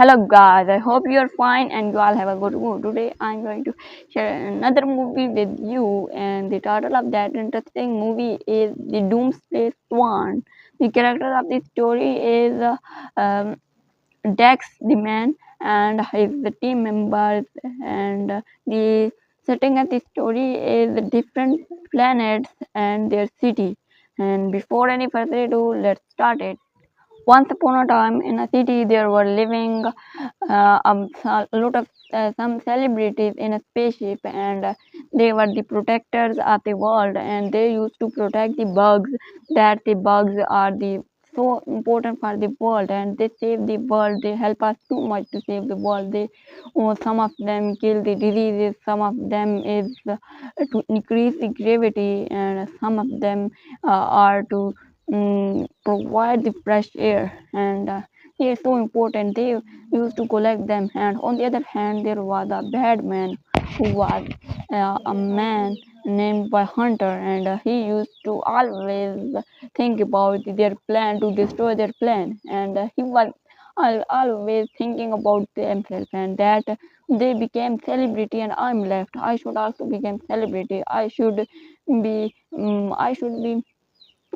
Hello guys, I hope you are fine and you all have a good mood. Today I'm going to share another movie with you, and the title of that interesting movie is The Doomsday Swarn. The character of the story is Dex the man and his team members, and the setting of the story is different planets and their city. And before any further ado, let's start it. Once upon a time, in a city, there were living a lot of some celebrities in a spaceship, and they were the protectors of the world, and they used to protect the bugs. That the bugs are the so important for the world, and they save the world. They help us too much to save the world. Some of them kill the diseases, some of them is to increase the gravity, and some of them are to provide the fresh air, and he is so important. They used to collect them, and on the other hand there was a bad man who was a man named by Hunter, and he used to always think about their plan to destroy their plan, and he was always thinking about themselves, and that they became celebrity and I'm left. I should also become celebrity. I should be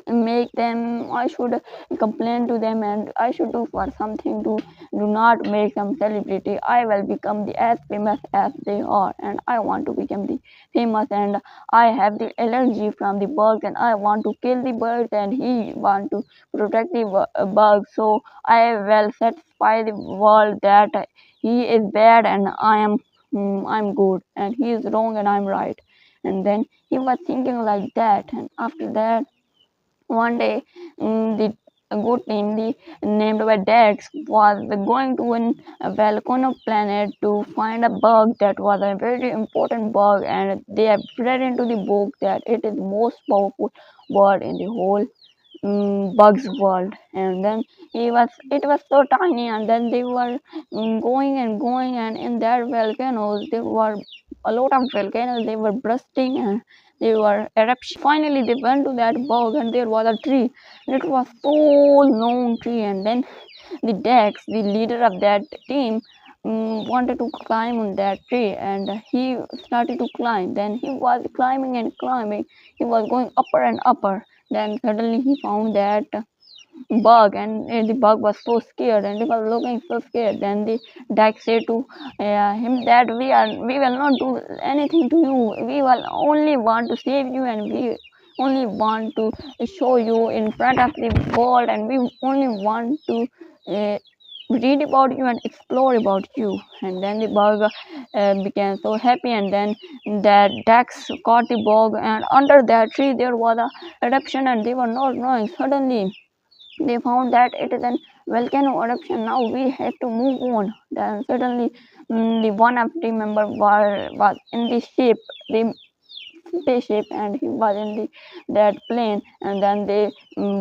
make them. I should complain to them, and I should do for something to do not make them celebrity. I will become the as famous as they are, and I want to become the famous, and I have the allergy from the bugs, and I want to kill the birds, and he want to protect the bugs. So I will satisfy the world that he is bad and I'm good, and he is wrong and I'm right. And then he was thinking like that, and after that one day, the good team, named by Dex, was going to a volcano planet to find a bug that was a very important bug, and they have read into the book that it is most powerful word in the whole bugs world. And then it was so tiny, and then they were going and going, and in that volcanoes there were a lot of volcanoes. They were bursting and they were eruption. Finally they went to that bog, and there was a tree. It was so long tree, and then the Dex, the leader of that team, wanted to climb on that tree, and he started to climb. Then he was climbing and climbing. He was going upper and upper. Then suddenly he found that bug, and the bug was so scared, and he was looking so scared. Then the Dex said to him that we will not do anything to you. We will only want to save you, and we only want to show you in front of the world, and we only want to uh, read about you and explore about you. And then the bug became so happy, and then that Dex caught the bug, and under that tree there was a eruption, and they were not knowing. Suddenly they found that it is an volcano eruption. Now we have to move on. Then suddenly, the one of the member was in the ship, the spaceship, and he was in that plane. And then they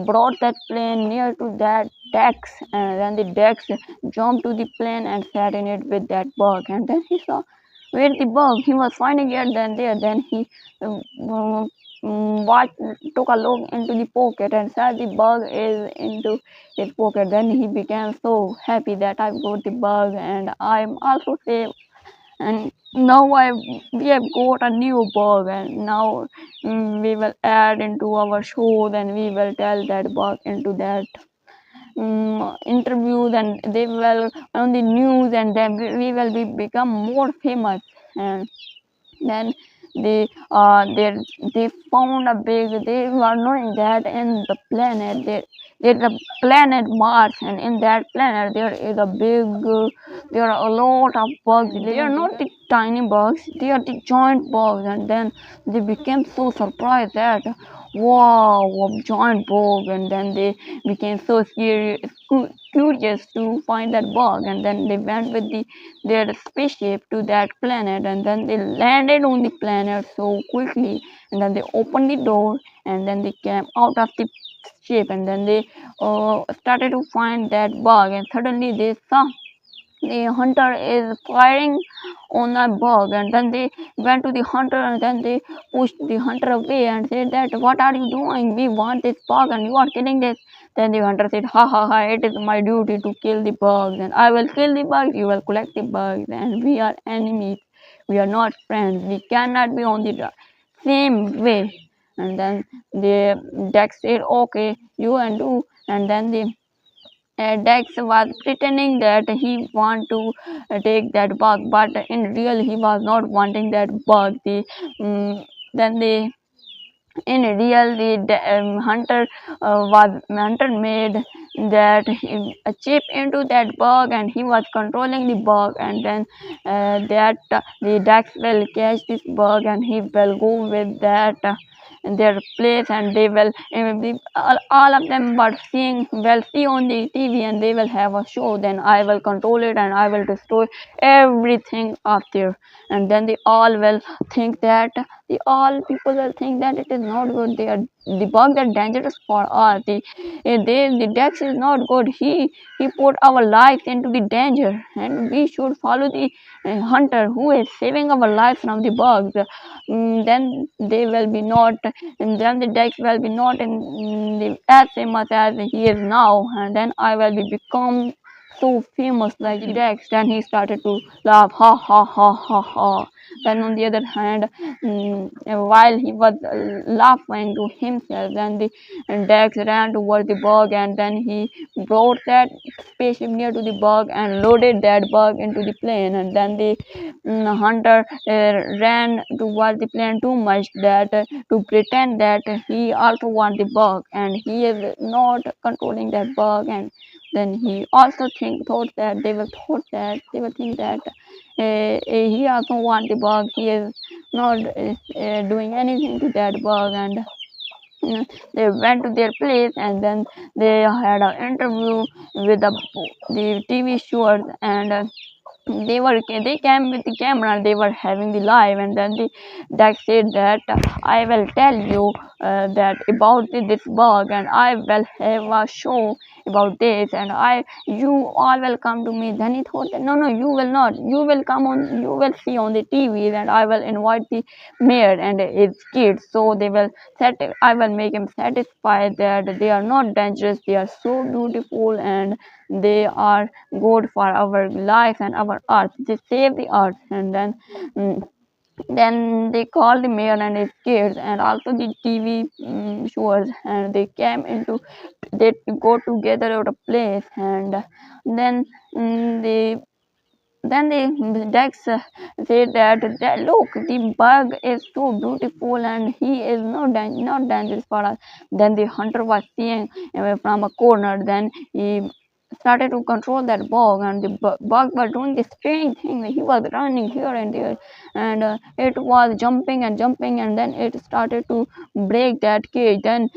brought that plane near to that Dex, and then the Dex jumped to the plane and sat in it with that bug. And then he saw where the bug. He was finding it. Then there. Then he um, um, watched, took a look into the pocket and saw the bug is into his pocket. Then he became so happy that I've got the bug and I'm also safe. And now we have got a new bug, and now we will add into our show. Then we will tell that bug into that interviews, and they will on the news, and then we will become more famous. And then they found a big. They were knowing that in the planet there's a planet Mars, and in that planet there is a big. There are a lot of bugs. They are not the tiny bugs. They are the giant bugs, and then they became so surprised that wow, a giant bug, and then they became so curious to find that bug, and then they went with their spaceship to that planet, and then they landed on the planet so quickly, and then they opened the door, and then they came out of the ship, and then they started to find that bug, and suddenly they saw the hunter is firing on a bug, and then they went to the hunter, and then they pushed the hunter away and said that what are you doing? We want this bug and you are killing this Then the hunter said, ha ha ha, it is my duty to kill the bugs, and I will kill the bugs, you will collect the bugs, and we are enemies. We are not friends. We cannot be on the same way. And then the Dex said, okay, you and do. And then the Dex was pretending that he want to take that bug, but in real he was not wanting that bug. Then the in real the hunter made that a chip into that bug, and he was controlling the bug, and then that the Dex will catch this bug, and he will go with that in their place, and they will all of them but seeing will see on the TV, and they will have a show. Then I will control it, and I will destroy everything up there. And then they all will think that the all people will think that it is not good. They are the bugs are dangerous for us. The Dex is not good. He put our lives into the danger, and we should follow the hunter who is saving our lives from the bugs. Then they will be not, and then the Dex will be not in as famous as he is now, and then I will be become so famous like the Dex. Then he started to laugh, ha ha ha ha ha. Then on the other hand, while he was laughing to himself, then the Dex ran towards the bug, and then he brought that spaceship near to the bug and loaded that bug into the plane. And then the hunter ran towards the plane too much that to pretend that he also wants the bug, and he is not controlling that bug. And then he also thought that they will think that he also wants the bug. He is not doing anything to that bug. And they went to their place, and then they had an interview with the TV shows, and they came with the camera, they were having the live. And then the Dex said that I will tell you that about this bug, and I will have a show about this, and you all will come to me. Then he thought that no, you will not, you will come on, you will see on the TV, and I will invite the mayor and his kids, so they will I will make him satisfied that they are not dangerous, they are so beautiful, and they are good for our life and our earth. They save the earth. And then they called the mayor and his kids, and also the TV shows, and they came into, they go together at a place. And then they then the Dex said that look, the bug is so beautiful, and he is not dangerous for us. Then the hunter was seeing from a corner. Then he started to control that bug, and the bug was doing this strange thing. He was running here and there, and it was jumping and jumping, and then it started to break that cage. Then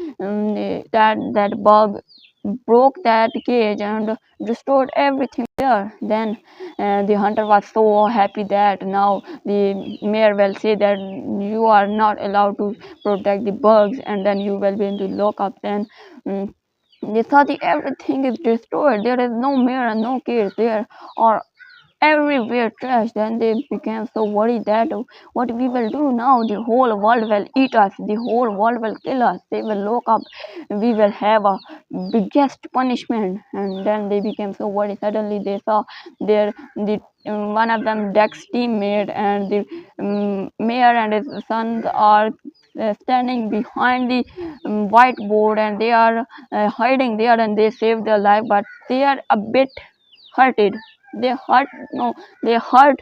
that bug broke that cage and destroyed everything there. Then the hunter was so happy that now the mayor will say that you are not allowed to protect the bugs, and then you will be in the lockup. Then they thought that everything is destroyed. There is no mayor and no kids there, or everywhere trash. Then they became so worried that what we will do now, the whole world will eat us, the whole world will kill us, they will lock up, we will have a biggest punishment. And then they became so worried. Suddenly they saw the one of them Dex teammate, and the mayor and his sons are standing behind the whiteboard, and they are hiding there, and they save their life, but they are a bit hurted. They hurt, no, they hurt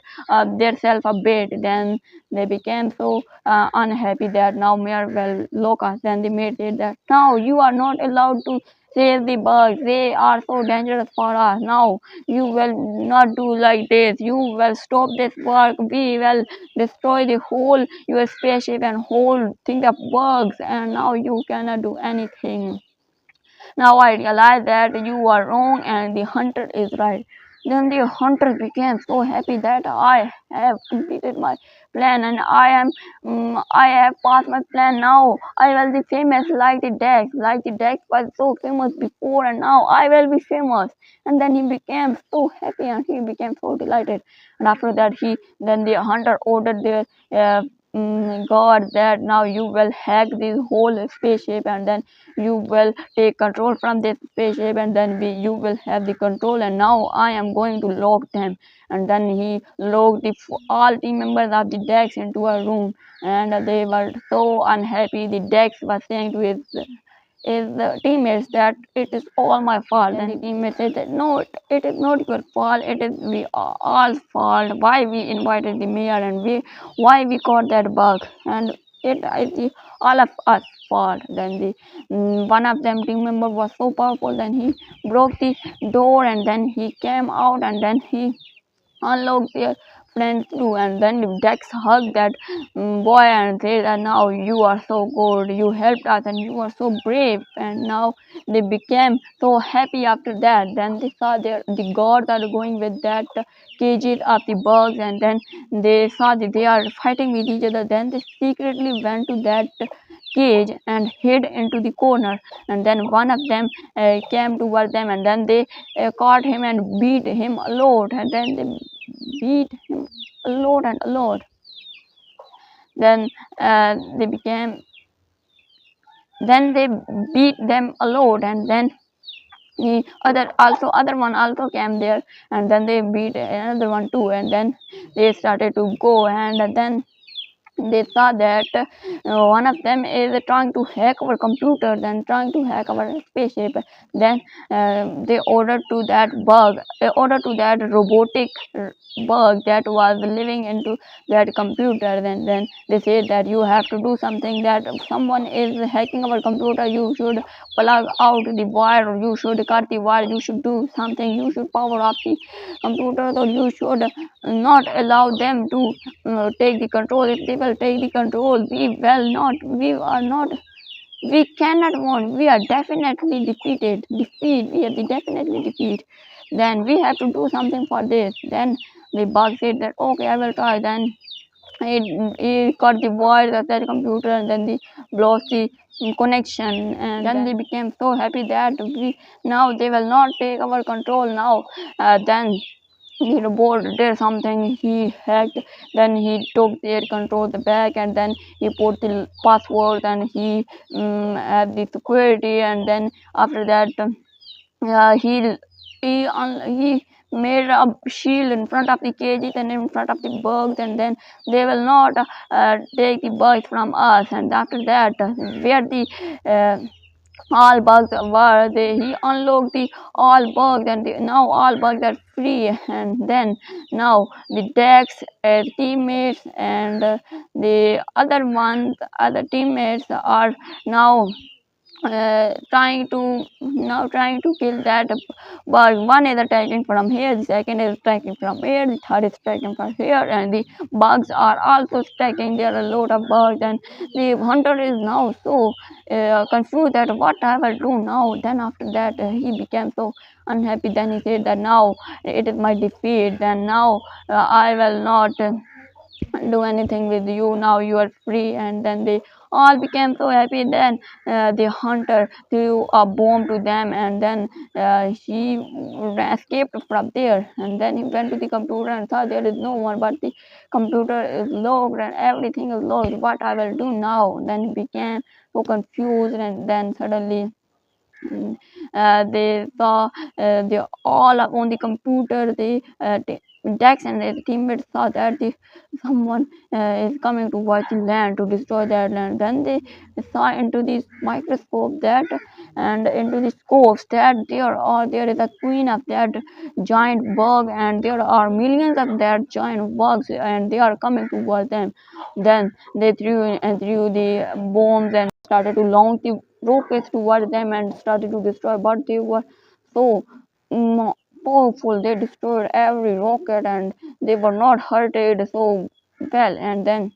themselves a bit. Then they became so unhappy that now mayor will lock us. Then the mayor said that now you are not allowed to save the bugs, they are so dangerous for us. Now you will not do like this, you will stop this work, we will destroy the whole your spaceship and whole thing of bugs, and now you cannot do anything. Now I realize that you are wrong and the hunter is right. Then the hunter became so happy that I have completed my plan, and I have passed my plan. Now I will be famous like the Dex. Like the Dex was so famous before, and now I will be famous. And then he became so happy, and he became so delighted. And after that, then the hunter ordered their God that now you will hack this whole spaceship, and then you will take control from this spaceship, and then you will have the control, and now I am going to lock them. And then he locked all team members of the Dex into a room, and they were so unhappy. The Dex was saying to his teammates that it is all my fault. And the teammates said that no, it is not your fault. It is we all fault. Why we invited the mayor, and why we caught that bug, and it is all of us fault. Then one of them team member was so powerful. Then he broke the door, and then he came out, and then he unlocked their friends too. And then Dex hugged that boy and said that now you are so good, you helped us, and you are so brave. And now they became so happy after that. Then they saw the gods are going with that cages of the bugs, and then they saw that they are fighting with each other. Then they secretly went to that cage and hid into the corner, and then one of them came towards them, and then they caught him and beat him a lot, and then they beat him a lot and a lot. Then they became then they beat them a lot, and then the other one also came there, and then they beat another one too, and then they started to go. And then they saw that one of them is trying to hack our computers and trying to hack our spaceship. Then they ordered to that robotic bug that was living into that computer. Then they said that you have to do something, that someone is hacking our computer, you should plug out the wire, or you should cut the wire, you should do something, you should power up the computer, or you should not allow them to take the control. If they will take the control, we cannot win. We are definitely we are definitely defeat. Then we have to do something for this. Then the bug said that okay, I will try. Then he cut the wires of that computer, and then they lost the connection. And then they became so happy that now they will not take our control now. Then the robot did something, he hacked. Then he took their control back, and then he put the password, and he had the security. And then after that he made a shield in front of the cages and in front of the bugs, and then they will not take the bugs from us. And after that where the all bugs were, he unlocked the all bugs, and now all bugs are free. And then now the Dex teammates and the other teammates are now trying to kill that bug. One is attacking from here, the second is attacking from here, the third is attacking from here, and the bugs are also attacking. There are a lot of bugs, and the hunter is now so confused that what I will do now. Then after that he became so unhappy. Then he said that now it is my defeat, then now I will not do anything with you, now you are free. And then they all became so happy. Then the hunter threw a bomb to them, and then he escaped from there. And then he went to the computer and saw there is no one, but the computer is locked and everything is locked. What I will do now? Then he became so confused. And then suddenly they saw they all on the computer. Dex and his teammates saw that someone is coming towards the land to destroy that land. Then they saw into this microscope that, and into the scopes, that there is a queen of that giant bug, and there are millions of that giant bugs, and they are coming towards them. Then they threw the bombs and started to launch the rockets towards them and started to destroy. But they were so powerful, they destroyed every rocket, and they were not hurted so well. And then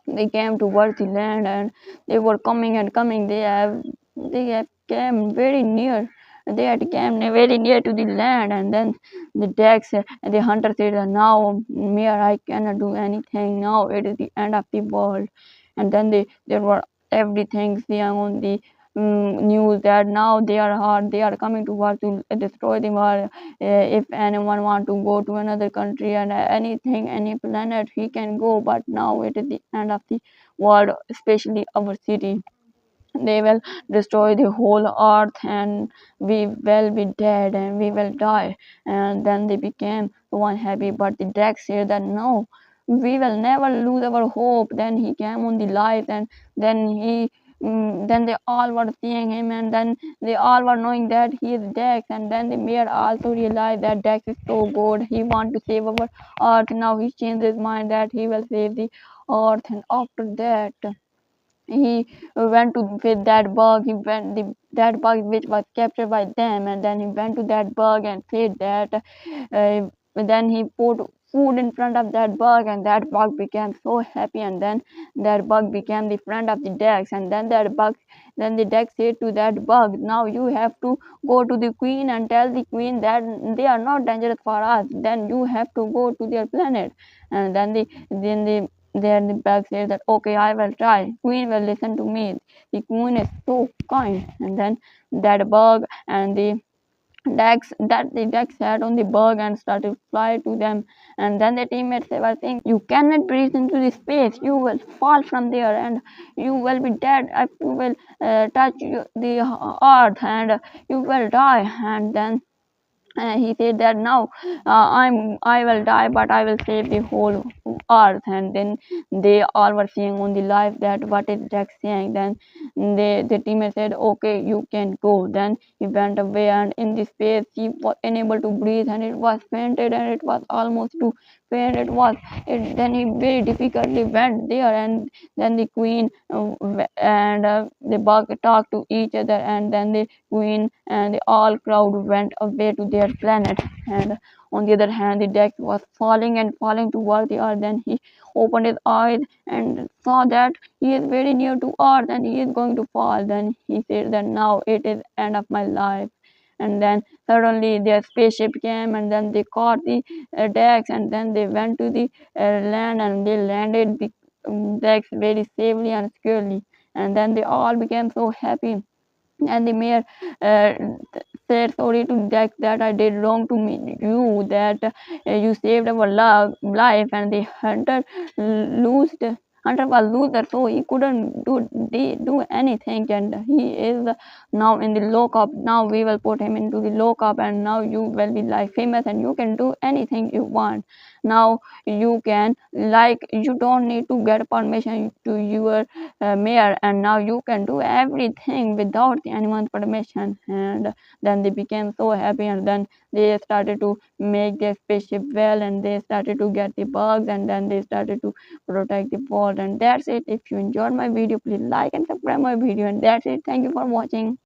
they came towards the land, and they were coming and coming. They have came very near. They had came very near to the land. And then the Dex and the hunter said, now Mayor, I cannot do anything, now it is the end of the world. And then there were everything on the news that now they are coming to war to destroy the world. If anyone want to go to another country and anything, any planet, he can go. But now it is the end of the world, especially our city. They will destroy the whole earth, and we will be dead and we will die. And then they became so unhappy, but the Drac said that no, we will never lose our hope. Then he came on the light, and then then they all were seeing him, and then they all were knowing that he is Dex. And then the mayor also realized that Dex is so good, he want to save our earth. Now he changed his mind that he will save the earth. And after that he went to with that bug. He went that bug which was captured by them, and then he went to that bug and said that. Then he put food in front of that bug, and that bug became so happy. And then that bug became the friend of the Dex. And then the Dex said to that bug, "Now you have to go to the queen and tell the queen that they are not dangerous for us. Then you have to go to their planet." And then the bug said that okay, I will try. Queen will listen to me. The queen is so kind. And then that bug and the Dex sat on the bug and started to fly to them. And then the teammates were saying, "You cannot breathe into the space. You will fall from there, and you will be dead if you will touch the earth, and you will die." And then he said that now I will die, but I will save the whole earth. And then they all were seeing on the live that what is Jack saying. Then the teammate said okay, you can go. Then he went away, and in the space he was unable to breathe, and it was fainted, and it was almost to faint. Then he very difficultly went there. And then the queen and the bug talked to each other, and then the queen and the all crowd went away to their planet. And on the other hand, the Dex was falling and falling toward the earth. Then he opened his eyes and saw that he is very near to earth and he is going to fall. Then he said that now it is end of my life. And then suddenly their spaceship came, and then they caught the Dex, and then they went to the land, and they landed the Dex very safely and securely. And then they all became so happy. And the mayor uh, said sorry to Dex that I did wrong to you, that you saved our life. And the loosed hunter was loser, so he couldn't do anything, and he is now in the lockup. Now we will put him into the lockup, and now you will be like famous, and you can do anything you want. Now you can, like, you don't need to get permission to your mayor, and now you can do everything without anyone's permission. And then they became so happy, and then they started to make their spaceship well, and they started to get the bugs, and then they started to protect the world. And that's it. If you enjoyed my video, please like and subscribe my video. And that's it. Thank you for watching.